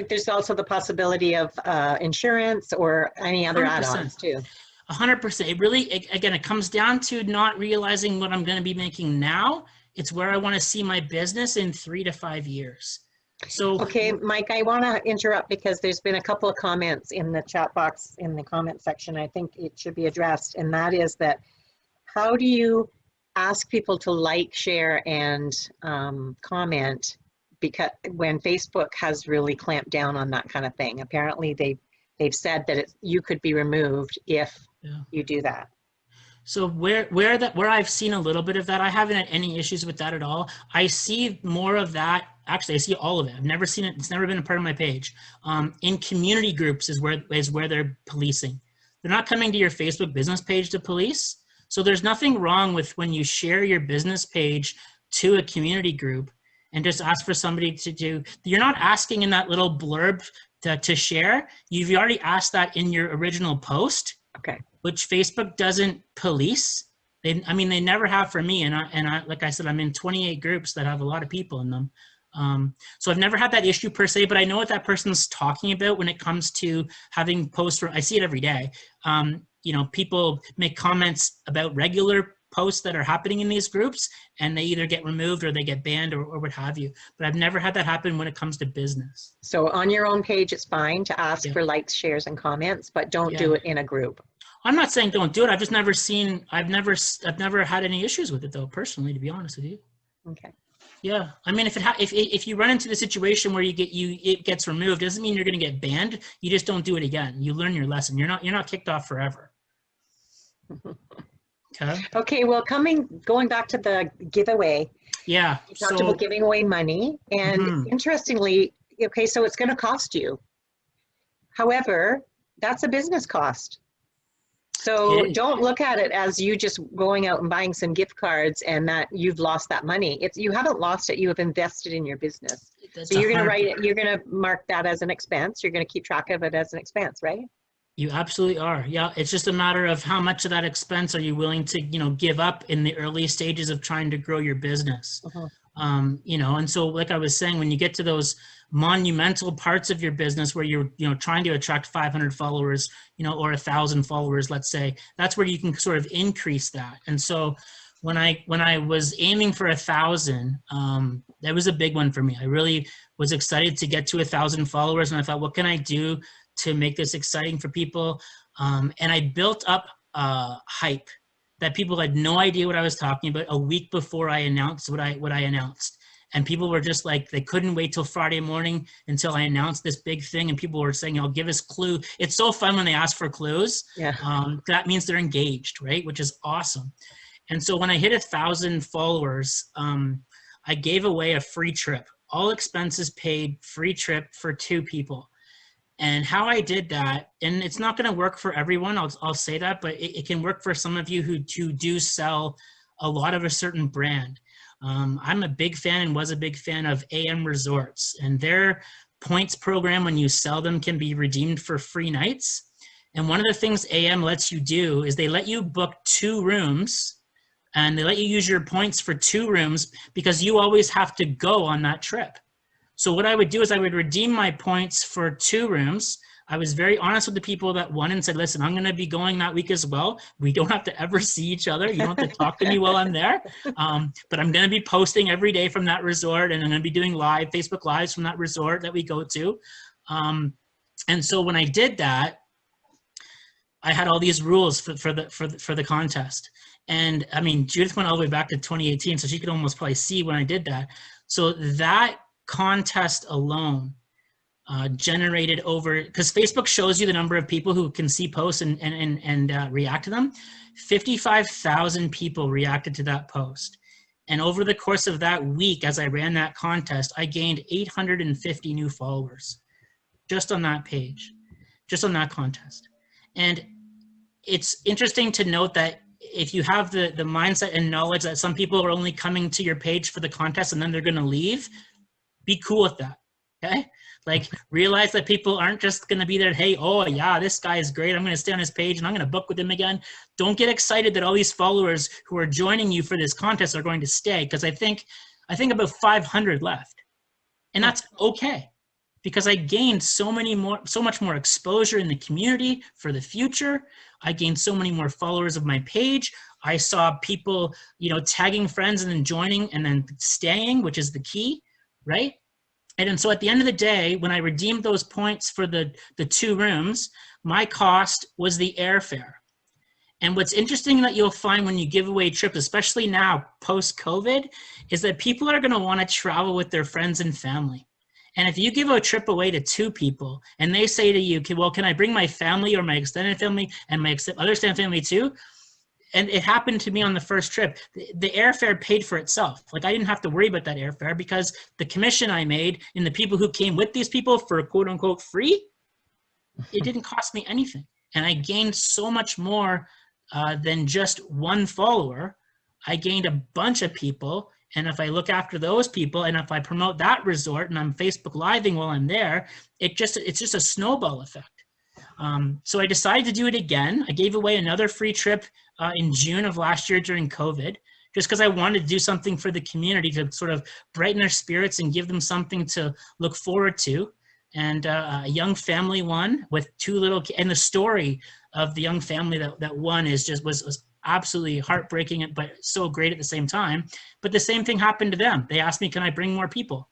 there's also the possibility of insurance or any other 100%. add-ons too. 100%. It really, again, it comes down to not realizing what I'm going to be making now. It's where I want to see my business in 3 to 5 years. So, okay, Mike, I want to interrupt because there's been a couple of comments in the chat box in the comment section. I think it should be addressed, and that is that, how do you ask people to like, share, and comment, because when Facebook has really clamped down on that kind of thing? Apparently they've said that you could be removed if you do that. So where I've seen a little bit of that, I haven't had any issues with that at all. I see more of that. Actually, I see all of it. I've never seen it. It's never been a part of my page. In community groups is where they're policing. They're not coming to your Facebook business page to police. So there's nothing wrong with when you share your business page to a community group and just ask for somebody to do. You're not asking in that little blurb to share. You've already asked that in your original post. Okay. Which Facebook doesn't police. They never have for me. And I, like I said, I'm in 28 groups that have a lot of people in them. So I've never had that issue per se, but I know what that person's talking about when it comes to having posts. I see it every day. People make comments about regular posts that are happening in these groups, and they either get removed or they get banned or what have you. But I've never had that happen when it comes to business. So on your own page, it's fine to ask for likes, shares, and comments, but don't do it in a group. I'm not saying don't do it. I've just never I've never had any issues with it though, personally, to be honest with you. Okay. Yeah, I mean, if you run into the situation where it gets removed, doesn't mean you're going to get banned. You just don't do it again. You learn your lesson. You're not kicked off forever. Okay. Okay. Well, going back to the giveaway. Yeah. You talked about giving away money, and interestingly, okay, so it's going to cost you. However, that's a business cost. So don't look at it as you just going out and buying some gift cards and that you've lost that money. You haven't lost it. You have invested in your business. So you're going to mark that as an expense. You're going to keep track of it as an expense, right? You absolutely are. Yeah, it's just a matter of how much of that expense are you willing to, give up in the early stages of trying to grow your business. Mhm. And so like I was saying, when you get to those monumental parts of your business where you're, trying to attract 500 followers, or 1,000 followers, let's say, that's where you can sort of increase that. And so when I was aiming for 1,000, that was a big one for me. I really was excited to get to 1,000 followers, and I thought, what can I do to make this exciting for people? And I built up hype that people had no idea what I was talking about a week before I announced what I announced. And people were just like, they couldn't wait till Friday morning until I announced this big thing. And people were saying, give us clue. It's so fun when they ask for clues. Yeah. That means they're engaged, right? Which is awesome. And so when I hit 1,000 followers, I gave away a free trip, all expenses paid, free trip for 2 people. And how I did that, and it's not going to work for everyone, I'll say that, but it can work for some of you who do sell a lot of a certain brand. I'm a big fan and was a big fan of AM Resorts, and their points program, when you sell them, can be redeemed for free nights. And one of the things AM lets you do is they let you book 2 rooms, and they let you use your points for 2 rooms because you always have to go on that trip. So what I would do is I would redeem my points for 2 rooms. I was very honest with the people that won and said, listen, I'm going to be going that week as well. We don't have to ever see each other. You don't have to talk to me while I'm there. But I'm going to be posting every day from that resort, and I'm going to be doing Facebook Lives from that resort that we go to. And so when I did that, I had all these rules for the contest. And I mean, Judith went all the way back to 2018, so she could almost probably see when I did that. So that contest alone generated over, because Facebook shows you the number of people who can see posts and react to them. 55,000 people reacted to that post. And over the course of that week, as I ran that contest, I gained 850 new followers just on that page, just on that contest. And it's interesting to note that if you have the mindset and knowledge that some people are only coming to your page for the contest and then they're going to leave, be cool with that, okay? Like, realize that people aren't just going to be there, hey, oh yeah, this guy is great, I'm going to stay on his page and I'm going to book with him again. Don't get excited that all these followers who are joining you for this contest are going to stay, because I think about 500 left, and that's okay, because I gained so much more exposure in the community for the future. I gained so many more followers of my page. I saw people, tagging friends and then joining and then staying, which is the key, right? And so at the end of the day, when I redeemed those points for the 2 rooms, my cost was the airfare. And what's interesting that you'll find when you give away trips, especially now post-COVID, is that people are going to want to travel with their friends and family. And if you give a trip away to 2 people and they say to you, well, can I bring my family or my extended family and my other extended family too? And it happened to me on the first trip. The airfare paid for itself. Like, I didn't have to worry about that airfare because the commission I made and the people who came with these people for quote unquote free, it didn't cost me anything. And I gained so much more than just 1 follower. I gained a bunch of people. And if I look after those people and if I promote that resort and I'm Facebook Living while I'm there, it's just a snowball effect. So I decided to do it again. I gave away another free trip in June of last year during COVID, just because I wanted to do something for the community to sort of brighten their spirits and give them something to look forward to. And a young family won with 2 little kids. And the story of the young family that won was absolutely heartbreaking, but so great at the same time. But the same thing happened to them. They asked me, can I bring more people?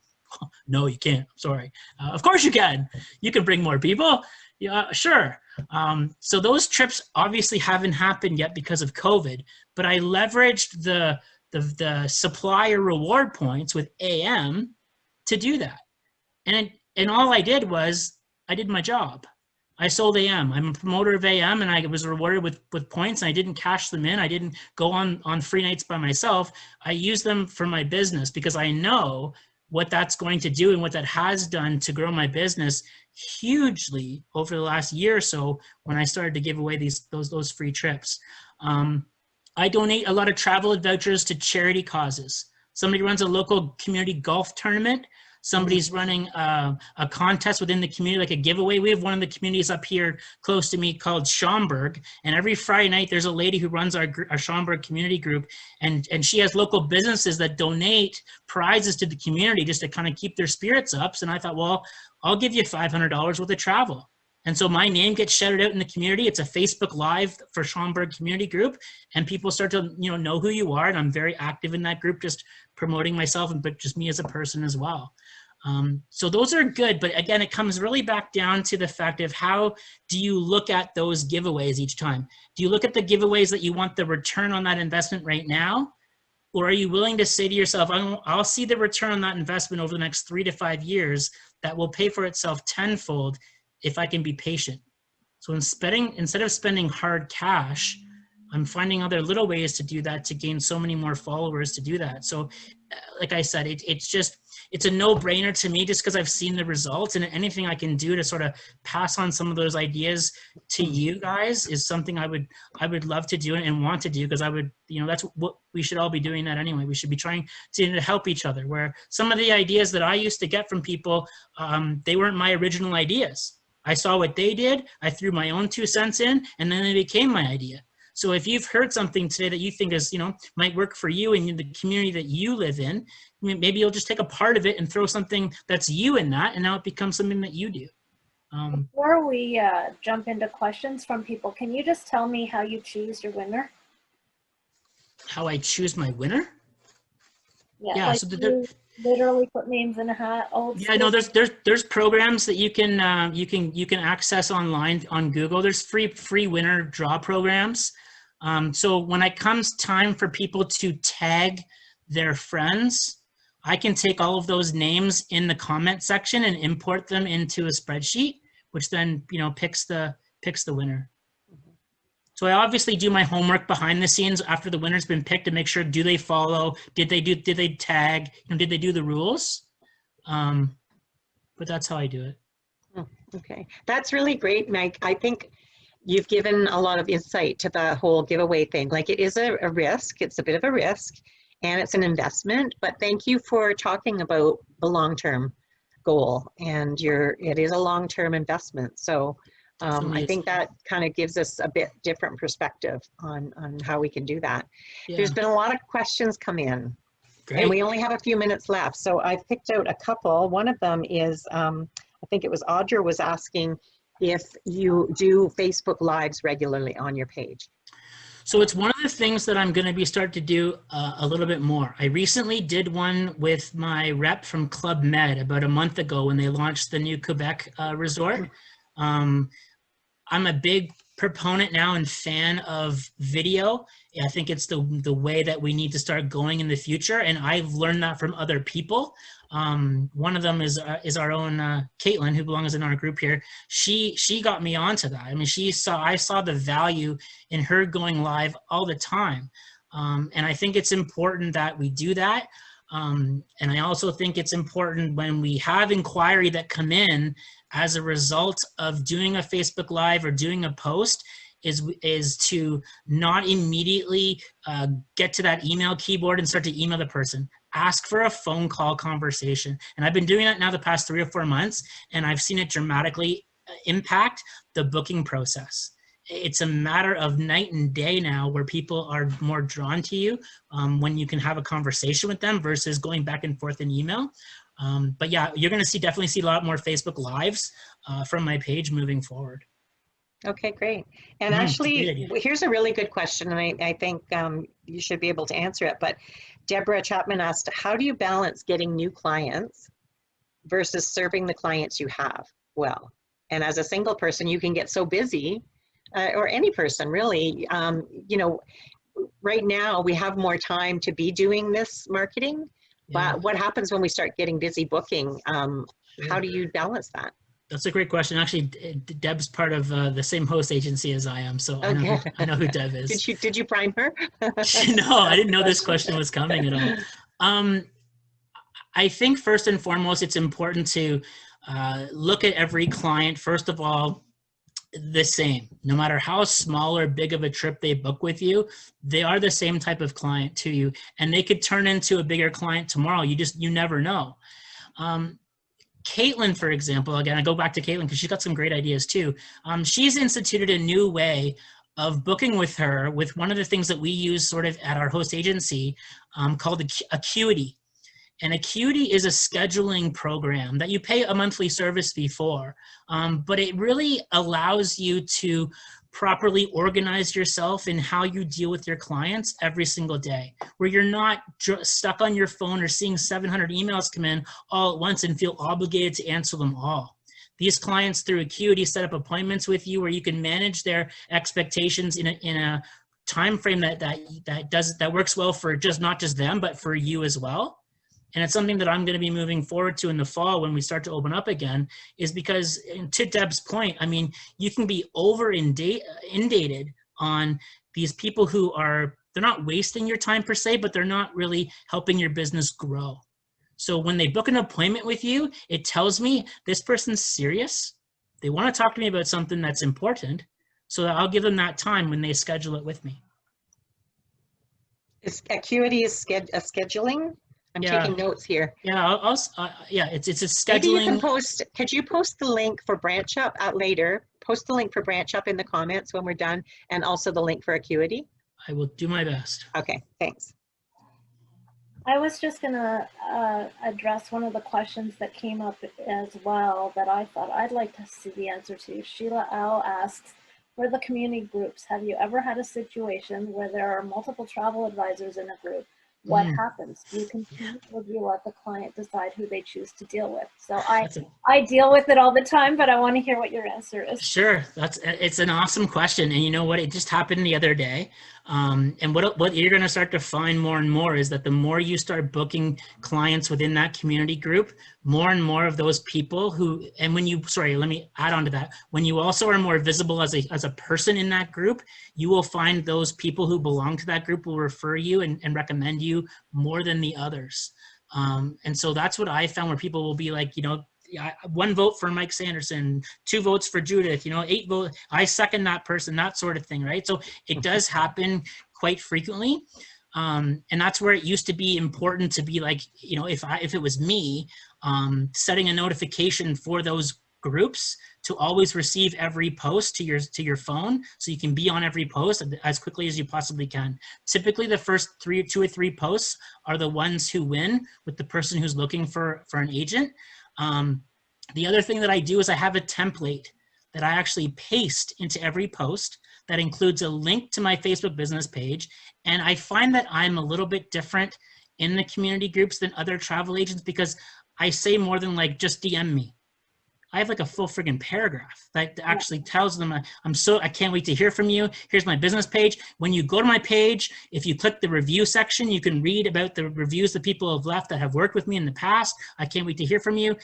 No, you can't. I'm sorry. Of course you can. You can bring more people. Yeah, sure. So those trips obviously haven't happened yet because of COVID, but I leveraged the supplier reward points with AM to do that. And all I did was I did my job. I sold AM. I'm a promoter of AM, and I was rewarded with points, and I didn't cash them in. I didn't go on free nights by myself. I used them for my business because I know what that's going to do and what that has done to grow my business hugely over the last year or so when I started to give away those free trips. I donate a lot of travel vouchers to charity causes. Somebody runs a local community golf tournament. somebody's running a contest within the community, like a giveaway. We have one of the communities up here close to me called Schaumburg, and every Friday night there's a lady who runs our Schaumburg community group, and she has local businesses that donate prizes to the community just to kind of keep their spirits up. And I thought, well, I'll give you $500 worth of travel. And so my name gets shouted out in the community. It's a Facebook Live for Schaumburg Community Group, and people start to know who you are. And I'm very active in that group, just promoting myself, but just me as a person as well. So those are good, but again, it comes really back down to the fact of how do you look at those giveaways each time? Do you look at the giveaways that you want the return on that investment right now? Or are you willing to say to yourself, I'll see the return on that investment over the next 3 to 5 years that will pay for itself tenfold if I can be patient. So instead of spending hard cash, I'm finding other little ways to do that, to gain so many more followers to do that. So like I said, it's a no-brainer to me, just because I've seen the results, and anything I can do to sort of pass on some of those ideas to you guys is something I would love to do and want to do, because I would, that's what we should all be doing that anyway. We should be trying to help each other, where some of the ideas that I used to get from people, they weren't my original ideas. I saw what they did, I threw my own 2 cents in, and then they became my idea. So if you've heard something today that you think is, might work for you and the community that you live in, maybe you'll just take a part of it and throw something that's you in that, and now it becomes something that you do. Before we jump into questions from people, can you just tell me how you choose your winner? How I choose my winner? Yeah, Like so you literally put names in a hat. Yeah, no, there's programs that you can access online on Google. There's free winner draw programs. So when it comes time for people to tag their friends, I can take all of those names in the comment section and import them into a spreadsheet, which then picks the winner. So I obviously do my homework behind the scenes after the winner's been picked to make sure, do they follow? Did they tag? Did they do the rules? But that's how I do it. Oh, okay, that's really great, Mike. I think you've given a lot of insight to the whole giveaway thing. Like, it is a risk. It's a bit of a risk, and it's an investment. But thank you for talking about the long-term goal, and it is a long-term investment. So I think that kind of gives us a bit different perspective on how we can do that. Yeah. There's been a lot of questions come in. Great. And we only have a few minutes left. So I've picked out a couple. One of them is, I think it was Audra was asking if you do Facebook Lives regularly on your page. So it's one of the things that I'm going to be starting to do a little bit more. I recently did one with my rep from Club Med about a month ago when they launched the new Quebec resort. I'm a big proponent now and fan of video. I think it's the way that we need to start going in the future, and I've learned that from other people. One of them is our own Caitlin, who belongs in our group here. She got me onto that. I mean, I saw the value in her going live all the time, and I think it's important that we do that. And I also think it's important when we have inquiry that come in as a result of doing a Facebook Live or doing a post, is to not immediately get to that email keyboard and start to email the person. Ask for a phone call conversation. And I've been doing that now the past 3 or 4 months, and I've seen it dramatically impact the booking process. It's a matter of night and day now, where people are more drawn to you when you can have a conversation with them versus going back and forth in email. But yeah, you're going to definitely see a lot more Facebook Lives from my page moving forward. Okay, great. And actually, here's a really good question, and I think you should be able to answer it. But Deborah Chapman asked, how do you balance getting new clients versus serving the clients you have well? And as a single person, you can get so busy, or any person really, right now we have more time to be doing this marketing. Yeah. But what happens when we start getting busy booking? How do you balance that? That's a great question. Actually, Deb's part of the same host agency as I am, so okay. I know who Deb is. Did you prime her? No, I didn't know this question was coming at all. I think first and foremost, it's important to look at every client, first of all, the same. No matter how small or big of a trip they book with you, they are the same type of client to you, and they could turn into a bigger client tomorrow. You never know. Caitlin, for example, again, I go back to Caitlin because she's got some great ideas too. She's instituted a new way of booking with her with one of the things that we use sort of at our host agency called Acuity. And Acuity is a scheduling program that you pay a monthly service fee for, but it really allows you to properly organize yourself in how you deal with your clients every single day, where you're not stuck on your phone or seeing 700 emails come in all at once and feel obligated to answer them all. These clients through Acuity set up appointments with you where you can manage their expectations in a time frame that works well for not just them, but for you as well. And it's something that I'm going to be moving forward to in the fall when we start to open up again, is because, to Deb's point, I mean, you can be inundated on these people who they're not wasting your time per se, but they're not really helping your business grow. So when they book an appointment with you, it tells me this person's serious. They want to talk to me about something that's important. So I'll give them that time when they schedule it with me. Acuity is scheduling? I'm taking notes here. Yeah, it's a scheduling. Maybe you can could you post the link for Branch Up later? Post the link for Branch Up in the comments when we're done, and also the link for Acuity. I will do my best. Okay, thanks. I was just gonna address one of the questions that came up as well that I thought I'd like to see the answer to. Sheila Al asks, for the community groups, have you ever had a situation where there are multiple travel advisors in a group? What happens? Do you continue, or do you let the client decide who they choose to deal with? So I deal with it all the time, but I want to hear what your answer is. Sure, it's an awesome question, and you know what? It just happened the other day. And what you're going to start to find more and more is that the more you start booking clients within that community group, more and more of those people who, and when you, sorry, let me add on to that. When you also are more visible as a person in that group, you will find those people who belong to that group will refer you and recommend you more than the others. And so that's what I found, where people will be like, you know, 1 vote for Mike Sanderson, 2 votes for Judith, 8 votes, I second that person, that sort of thing, right? So it does happen quite frequently. And that's where it used to be important to be like, if it was me, setting a notification for those groups to always receive every post to your phone, so you can be on every post as quickly as you possibly can. Typically, the first 2 or 3 posts are the ones who win with the person who's looking for an agent. The other thing that I do is I have a template that I actually paste into every post that includes a link to my Facebook business page. And I find that I'm a little bit different in the community groups than other travel agents, because I say more than like, just DM me. I have like a full friggin' paragraph that actually tells them, I can't wait to hear from you. Here's my business page. When you go to my page, if you click the review section, you can read about the reviews that people have left that have worked with me in the past. I can't wait to hear from you.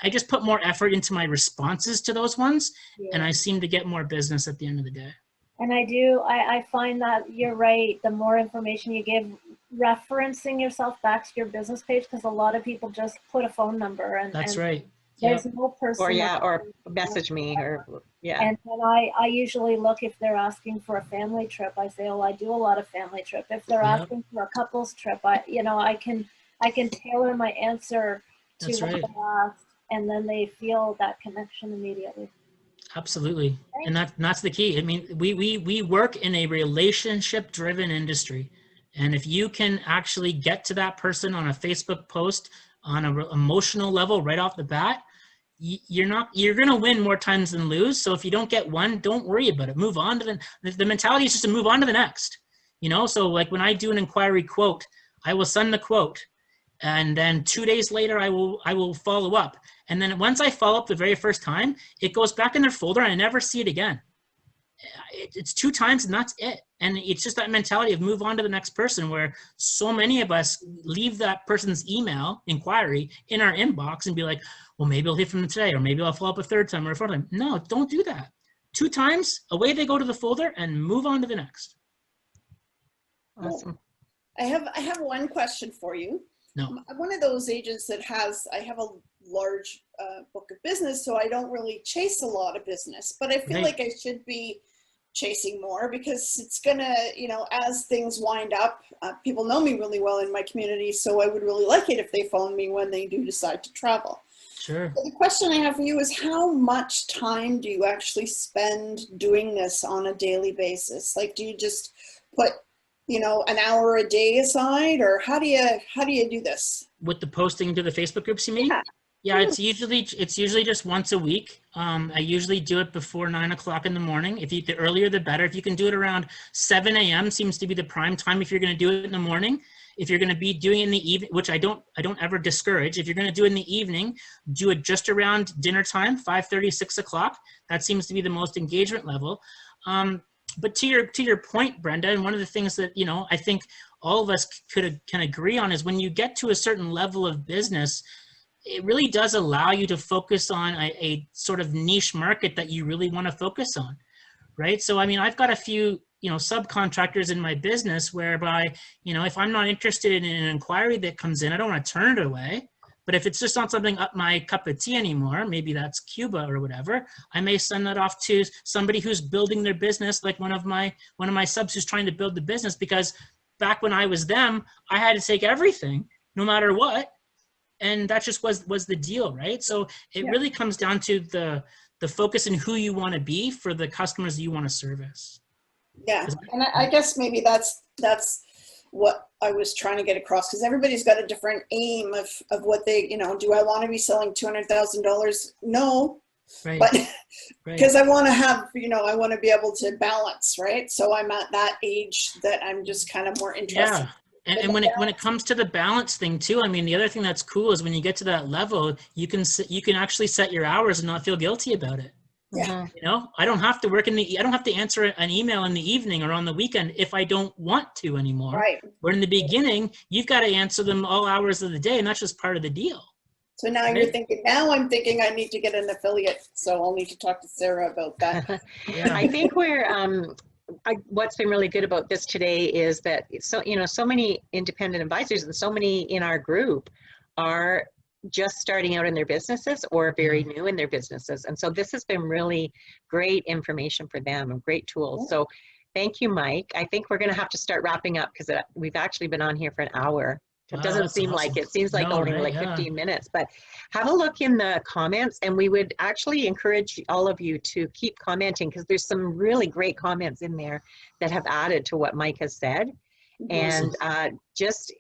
I just put more effort into my responses to those ones, and I seem to get more business at the end of the day. And I find that you're right. The more information you give, referencing yourself back to your business page, because a lot of people just put a phone number and that's right. There's no person. Or message me, or And then I usually look, if they're asking for a family trip, I say, oh, I do a lot of family trip. If they're asking for a couples trip, I can tailor my answer to what they asked, and then they feel that connection immediately. Absolutely. And that's the key. I mean, we work in a relationship-driven industry. And if you can actually get to that person on a Facebook post on an emotional level right off the bat, you're going to win more times than lose. So if you don't get one, don't worry about it. Move on to the mentality is just to move on to the next. So like when I do an inquiry quote, I will send the quote, and then 2 days later, I will follow up. And then once I follow up the very first time, it goes back in their folder and I never see it again. It's 2 times and that's it. And it's just that mentality of move on to the next person, where so many of us leave that person's email inquiry in our inbox and be like, well, maybe I'll hear from them today, or maybe I'll follow up a 3rd time or a 4th time. No, don't do that. 2 times, away they go to the folder, and move on to the next. Awesome. I have one question for you. No. I'm one of those agents that I have a large book of business, so I don't really chase a lot of business, but I feel like I should be chasing more, because it's gonna, you know, as things wind up, people know me really well in my community, so I would really like it if they phone me when they do decide to travel. Sure. So the question I have for you is, how much time do you actually spend doing this on a daily basis? Like, do you just put, you know, an hour a day aside, or how do you do this? With the posting to the Facebook groups, you mean? Yeah. Yeah, it's usually just once a week. I usually do it before 9 o'clock in the morning. The earlier the better. If you can do it around 7 a.m. seems to be the prime time if you're going to do it in the morning. If you're going to be doing it in the evening, which I don't ever discourage. If you're going to do it in the evening, do it just around dinner time, 5:30, 6 o'clock. That seems to be the most engagement level. But to your point, Brenda, and one of the things that, you know, I think all of us can agree on is when you get to a certain level of business, it really does allow you to focus on a sort of niche market that you really want to focus on, right? So, I mean, I've got a few, you know, subcontractors in my business whereby, you know, if I'm not interested in an inquiry that comes in, I don't want to turn it away. But if it's just not something up my cup of tea anymore, maybe that's Cuba or whatever, I may send that off to somebody who's building their business, like one of my subs who's trying to build the business, because back when I was them, I had to take everything, no matter what. And that just was the deal, right? So it really comes down to the focus in who you want to be for the customers that you want to service. Yeah, and I guess maybe that's what I was trying to get across, because everybody's got a different aim of what they, you know, do I want to be selling $200,000? No, right. But because I want to have, you know, I want to be able to balance, right? So I'm at that age that I'm just kind of more interested. Yeah. And when it comes to the balance thing too, I mean, the other thing that's cool is when you get to that level, you can actually set your hours and not feel guilty about it. Yeah. You know, I don't have to I don't have to answer an email in the evening or on the weekend if I don't want to anymore. Right. Where in the beginning, you've got to answer them all hours of the day, and that's just part of the deal. So now you're thinking, now I'm thinking I need to get an affiliate. So I'll need to talk to Sarah about that. Yeah. I think what's been really good about this today is that so many independent advisors and so many in our group are just starting out in their businesses or very new in their businesses, and so this has been really great information for them and great tools. So thank you, Mike. I think we're going to have to start wrapping up because we've actually been on here for an hour. It doesn't seem awesome. like it. Seems like only right? 15 minutes, but have a look in the comments, and we would actually encourage all of you to keep commenting because there's some really great comments in there that have added to what Mike has said. And just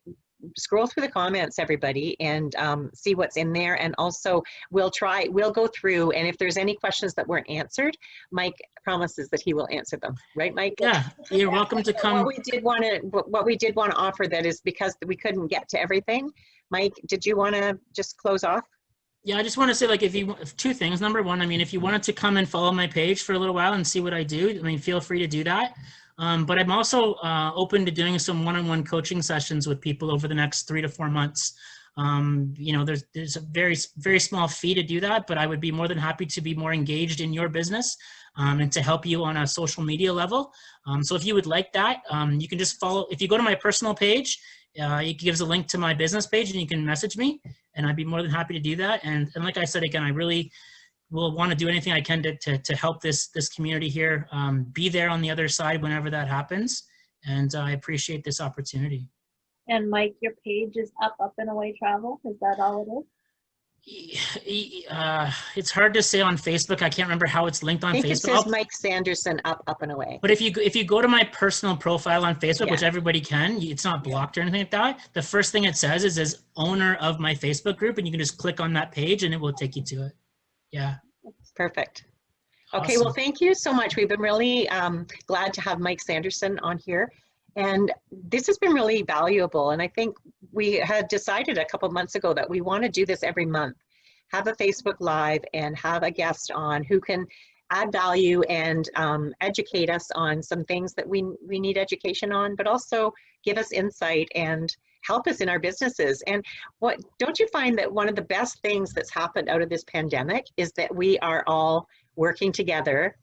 scroll through the comments, everybody, and see what's in there. And also we'll go through, and if there's any questions that weren't answered, Mike promises that he will answer them. Right, Mike? Yeah, you're welcome to come. What we did want to offer, that is because we couldn't get to everything. Mike, did you want to just close off? Yeah, I just want to say, like, two things. Number one, I mean, if you wanted to come and follow my page for a little while and see what I do, I mean, feel free to do that. But I'm also open to doing some one-on-one coaching sessions with people over the next 3 to 4 months. You know, there's a very, very small fee to do that, but I would be more than happy to be more engaged in your business and to help you on a social media level. So if you would like that, you can just follow. If you go to my personal page, it gives a link to my business page and you can message me, and I'd be more than happy to do that. And like I said, again, I really will want to do anything I can to help this community here be there on the other side whenever that happens. And I appreciate this opportunity. And Mike, your page is Up and Away Travel. Is that all it is? It's hard to say on Facebook. I can't remember how it's linked on I think Facebook. it says Mike Sanderson Up and Away. But if you go to my personal profile on Facebook, which everybody can, it's not blocked or anything like that. The first thing it says is owner of my Facebook group, and you can just click on that page and it will take you to it. Yeah. Perfect. Okay, Awesome. well, thank you so much. We've been really glad to have Mike Sanderson on here. And this has been really valuable. And I think we had decided a couple of months ago that we want to do this every month, have a Facebook Live and have a guest on who can add value and educate us on some things that we need education on, but also give us insight and help us in our businesses. And don't you find that one of the best things that's happened out of this pandemic is that we are all working together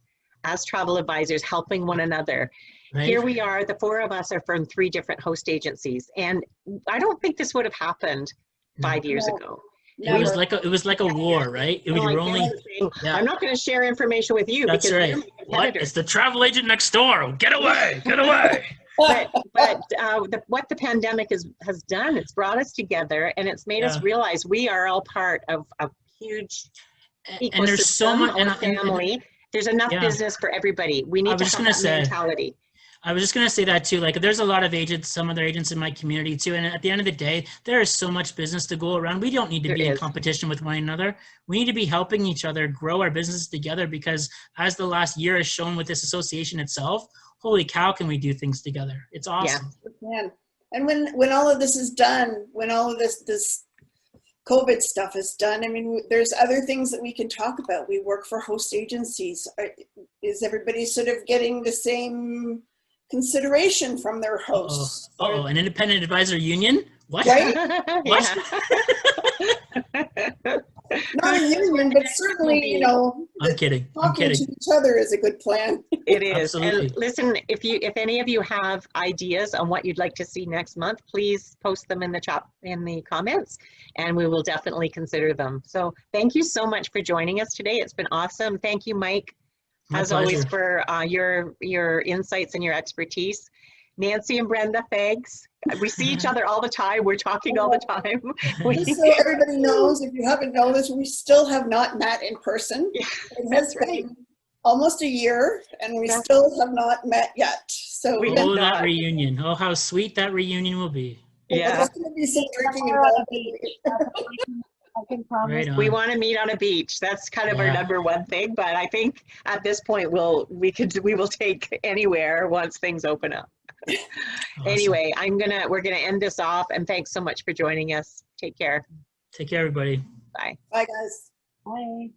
as travel advisors, helping one another. Right. Here we are, the 4 of us are from 3 different host agencies. And I don't think this would have happened 5 years ago. It was Never. like a war, right? It was Like, only, saying, yeah. I'm not going to share information with you That's because right. you're my What? competitor. It's the travel agent next door. Get away! Get away! But what the pandemic has done, it's brought us together, and it's made us Yeah. realize we are all part of a huge ecosystem, And there's so much, or family. There's enough yeah. business for everybody. We need to have that mentality. I was just going to say that too. Like, there's a lot of agents, some other agents in my community too. And at the end of the day, there is so much business to go around. We don't need to be in competition with one another. We need to be helping each other grow our business together, because as the last year has shown with this association itself, holy cow, can we do things together? It's awesome. Yeah. And when all of this is done, when all of this COVID stuff is done, I mean, there's other things that we can talk about. We work for host agencies. Is everybody sort of getting the same consideration from their hosts? An independent advisor union? What? Right? What? Not a union, but certainly, you know, I'm kidding. talking to each other is a good plan. It is. Absolutely. And listen, if any of you have ideas on what you'd like to see next month, please post them in the comments, and we will definitely consider them. So thank you so much for joining us today. It's been awesome. Thank you, Mike, as always, for your insights and your expertise. Nancy and Brenda, thanks. We see each other all the time. We're talking all the time. Just so everybody knows, if you haven't noticed, we still have not met in person. Yeah, it has been almost a year, and we still have not met yet. So that reunion. Oh, how sweet that reunion will be. Yeah. There's going to be some drinking involved. I can promise. Right, we want to meet on a beach. That's kind of our number one thing. But I think at this point, we will take anywhere once things open up. Awesome. Anyway, we're gonna end this off, and thanks so much for joining us. Take care. Take care, everybody. Bye. Bye, guys. Bye.